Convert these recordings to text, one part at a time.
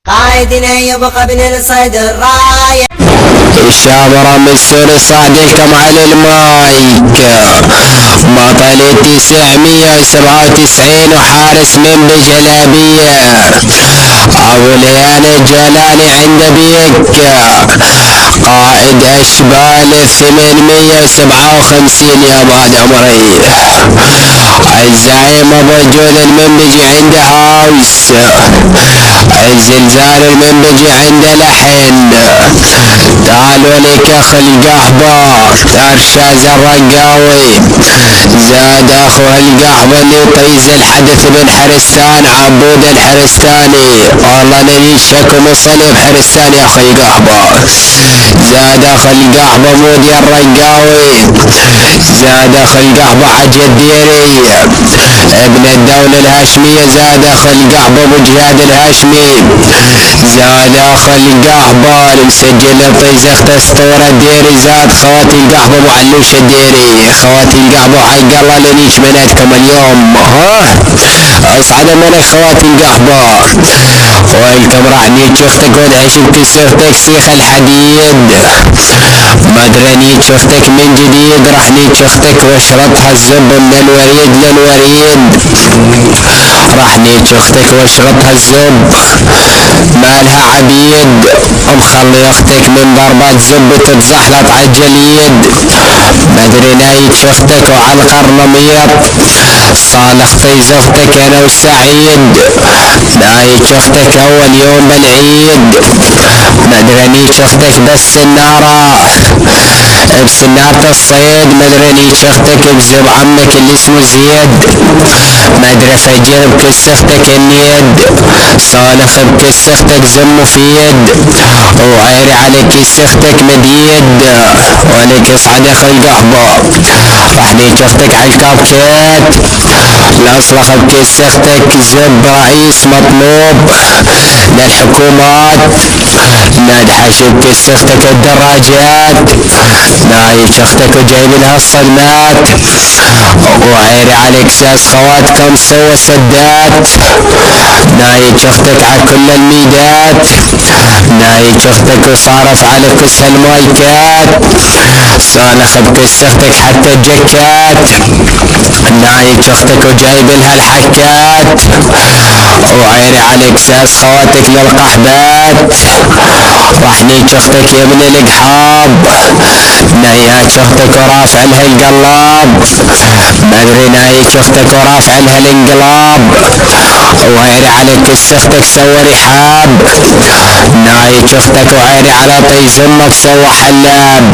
قائدنا يبقى بن الصيد الراية الشامرة من السوري صادقكم على المايك بطل 997 وحارس من بجلابية ابو ليان الجولاني عند بيك قائد اشبال 857 يا بعد عمري الزعيم ابو جول المنبجي عند هاوس الزلزال المنبجي عند لحن تعالوا لك اخ القحبة ارشاز الرقاوي زاد اخو القحبة اللي يطيز الحدث بن حرستان عبود الحرستاني والله نبي شكم الصليب حرستان يا اخي القحبة زاد اخ القحبة مودي الرقاوي زاد اخ القحبة حج الديري ابن الدولة الهاشمية زاد اخ القحبة ابو جهاد الهاشمي زاد اخ القحبة المسجل طيز اخت اسطورة الديري زاد خواتي القحبة ابو علوش الديري خواتي القحبة حق الله لنيش مناتكم اليوم اصعد منك خواتي القحبة ويلكم راح نيك اختك ودعشك سيختك سيخ الحديد مدرني شفتك من جديد راح نيك اختك واشربها الزب من الوريد للوريد راح نيك اختك واشربها الزب مالها عبيد مخلي اختك من ضربات زب تتزحلط عالجليد مدري نايك شفتك وعلى القرنميط صالح طيز اختك انا والسعيد نايك اختك اول يوم بالعيد مدرني شفتك بالسنارة بسنارة الصيد مدرني شفتك بزب عمك اللي اسمه زيد مدري فجر بكسختك النيد صالح بكسختك زم مفيد وعيري عليك كسختك مديد ولك اصعد اخي القحبة راح نيك اختك عالكابكات الاصلخ بكسختك زب رئيس مطلوب للحكومات نادحش بكسختك الدراجات نايك اختك وجايب لها الصدمات وعيري عليك ساس خواتكم سوى سدات نايك اختك على كل الميدات نايك اختك وصارف على كس المايكات صالح بكسختك حتى الجكات نايك اختك وجايب لها الحكات وعيري عليك ساس خواتك للقحبات راح نيك اختك يا ابن القحاب نايك اختك ورافع لها القلاب مدري نايك اختك ورافع لها الانقلاب وعيري عليك كسختك سوى رحاب نايك اختك وعيري على طيز امك سوى حلاب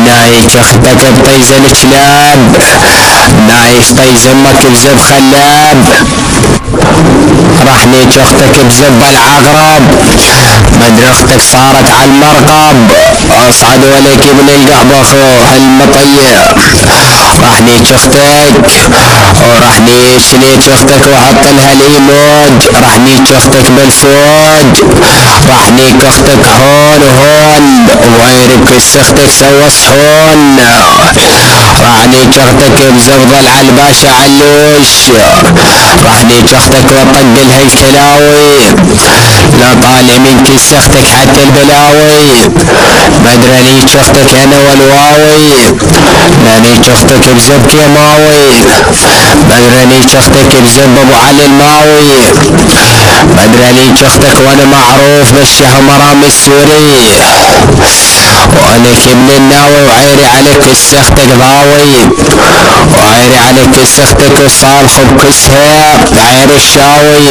نايك اختك بطيز الكلاب نايش طيز امك بزب خلاب راح نيك اختك بزب العقرب مدري اختك صارت على المرقب اصعد ولك ابن القحبة اخوه المطيع راح نيك اختك وراح نيك اختك وحط لها الايموج راح نيك اختك بالفوج راح نيك اختك هون وهون وغير بكسختك سوى صحون راح نيك اختك بزبض العلباشة علوش راح نيك اختك وطق لها الكلاوي لا طالع من كسختك حتى البلاوي مدري نيك اختك انا والواوي لا نيك اختك بزب كيماوي مدري نيك اختك بزب ابو علي الماوي مدري نيك اختك وانا معروف بالشهمرام السوري ولك ابن الناوي وعيري عليك كسختك ضاوي وعيري عليك كسختك وصالح بكسها عير الشاوي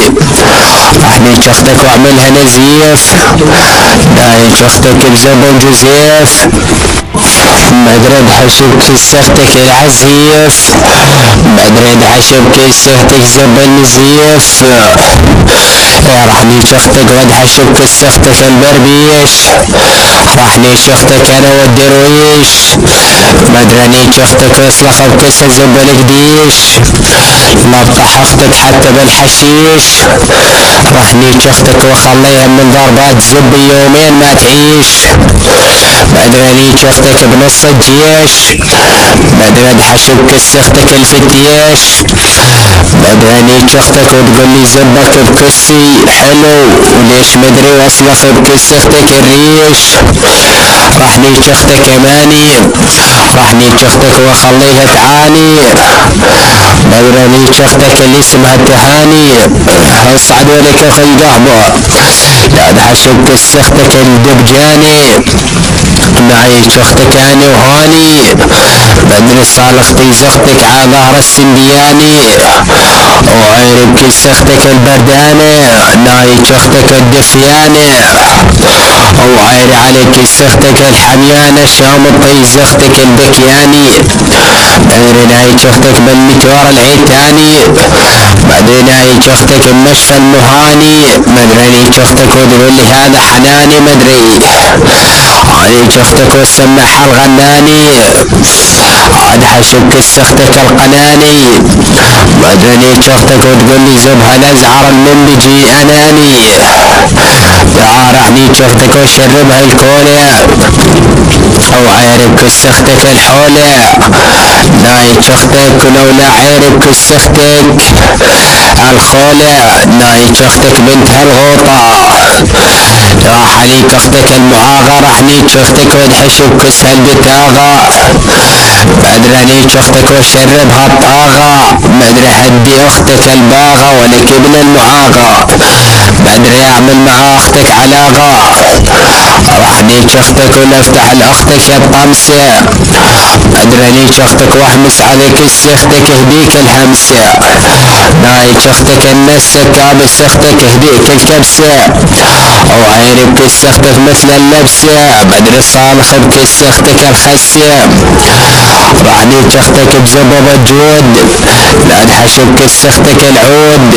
راح نيك اختك واعملها نزيف نايك اختك بزب جزيف مدري بحشب كسختك العزيف مدري بحشب كسختك زب النزيف راح نيك اختك ودحشب كسختك البربيش راح نيك اختك انا والدرويش مدري نيك اختك اصلخ بكسة زب القديش نبطح اختك حتى بالحشيش راح نيك اختك خليها من ضربات زب يومين ما تعيش. مدري شختك بنص الجيش، مدري ادحشك كسختك الفتيش. مدري شختك وتقول لي زبك بكسي حلو، وليش مدري وصلك بكسختك الريش. راح نيشختك اماني، راح نيشختك واخليها تعاني. مدري نيشختك اللي اسمها التهاني، اصعد ولك اخي القهبة لا ادحشك كسختك الدبجاني. نعيش اختك اني وهاني، بدري صالختي زختك على ظهر السندياني. وعيرب كسختك البرداني، نعيش اختك الدفياني. وعيري عليك سختك الحميانة، شامطي زختك البكياني. بدري نعيش اختك بالمتوار العيتاني، بدري نعيش اختك بمشفى المهاني. مدري نعيش اختك وتقول لي هذا حناني، مدري عليك اختك والسماح الغناني. ادحشك سختك القناني، مدري اختك وتقول لي زبها الازعر المنبجي اناني. تعال عنيك اختك وشربها الكولة، او عيرب كسختك الحولة. نايك اختك ولولا عيرب كسختك الخولة، نايك اختك بنتها الغوطة. راح عليك اختك المعاغة، راح نيك اختك ودحشك كسها البتاغة. مدري نيك اختك وشربها الطاغة، مدري هدي اختك الباغة ولك ابن المعاغة. مدري اعمل مع اختك علاقة، راح نيك اختك ونفتح لاختك الطمسة. مدري نيك اختك واحمس عليك سختك اهديك الهمسة. نايك اختك النسة كابس اختك اهديك الكبسة. وعيرب كسختك مثل اللبسة، مدري صالح بكسختك الخسة. راح نيك اختك بزبب الجود، لا ادحشب كسختك العود.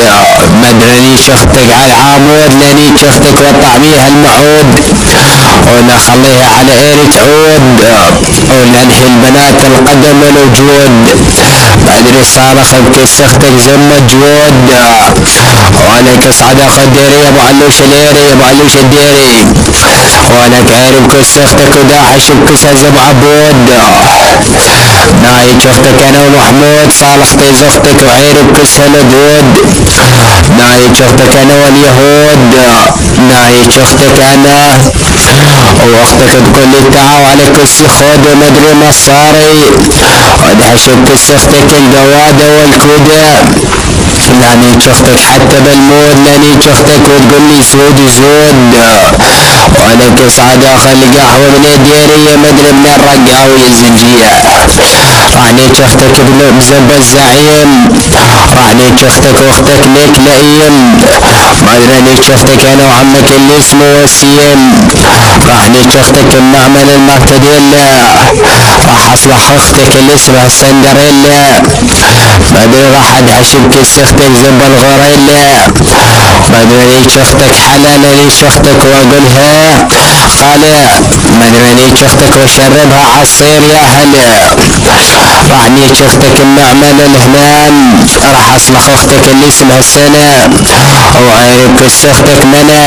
مدري نيك اختك على العامود، لنيك اختك وطعميها المعود. ونخليها على ايرة عود، وننهي البنات القدم والوجود. مدري صالح بكسختك زم الجود. ولك اصعد اخو الديري ابو علوش اليري، ابو علوش الديري. ولك عيرب كسختك وداحش بكسها زب عبود. نايك اختك انا ومحمود، صالحتي زختك وعيرب كسها الودود. نايك اختك انا واليهود، نايك اختك انا واختك تقول لي تعال على كسي خود ومدري مصاري. ودحشب كسختك القوادة والكودة. لانيك اختك حتى بالمود، لانيك اختك وتقول لي زود زود. ولك اصعد اخر القهوة من الديرية، مدري من الرقاوي الزنجية. رعنيك اختك بزب الزعيم، رعنيك اختك واختك ليك لئيم. مدري نيك اختك انا وعمك اللي اسمه وسيم. رعنيك اختك بمعمل المرتديلا، راح اصلح اختك اللي اسمها السندريلا. مدري راح ادحشب كسختك زب الغوريلا. مدري نيك اختك حلال نيك اختك واقولها قالع. مدري نيك اختك وشربها عصير يا هلا. راح نيك اختك بمعمل الهنان، راح اصلح اختك اللي اسمها السنة. وعيرب كسختك منى،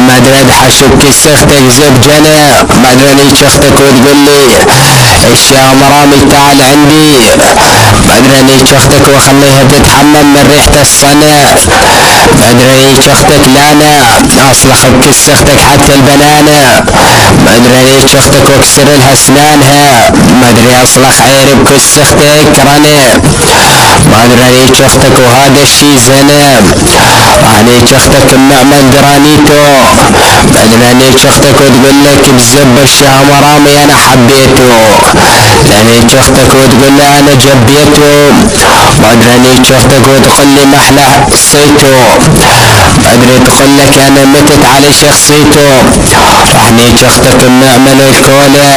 مدري ادحشب كسختك زب جنى. مدري نيك اختك وتقول لي الشام رامي تعال عندي. مدري نيك اختك واخليها تتحمم من ريحة الصنع. مدري نيك اختك لانا، اصلح بكسختك حتى البنانة. مدري نيك اختك واكسر لها اسنانها. مدري اصلح عيرب كسختك رنا. مدري نيك اختك وهذا الشي زنا. رانيك اختك بمعمل جرانيتو. مدري نيك اختك وتقول لك بزب الشام رامي انا حبيته. لانيك اختك وتقول لي انا جبيته. مدري نيك اختك وتقول لي محلى سيتو. مدري تقول لك انا متت على شخصيته. رانيك اختك بمعمل الكولا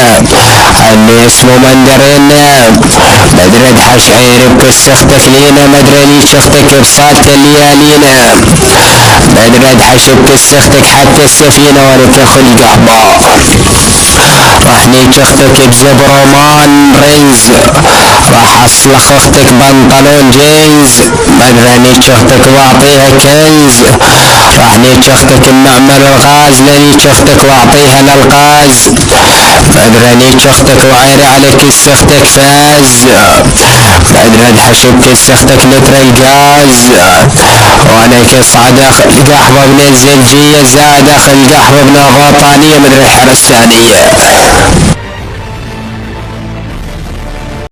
اللي اسمه مندرينا. مدري ادحش عيرب كسختك لينا. مدري نيك اختك بصالة الليالينا. مدري ادحش بكسختك حتى السفينة ولك اخو القهبة. راح نيج اختك بزب رومان رينز، راح اصلخ اختك بنطلون جينز، بدرا نيج اختك واعطيها كنز، راح نيج اختك النعمة للغاز، لنيج اختك واعطيها للغاز، بدرا نيج اختك وعيري على كس اختك فاز، بدرا ادحشب كس اختك لتر الغاز، وانا كس عدخ القحبة من الزنجية زاد اخ القحبة من الغطانية مدري الحرة الثانية.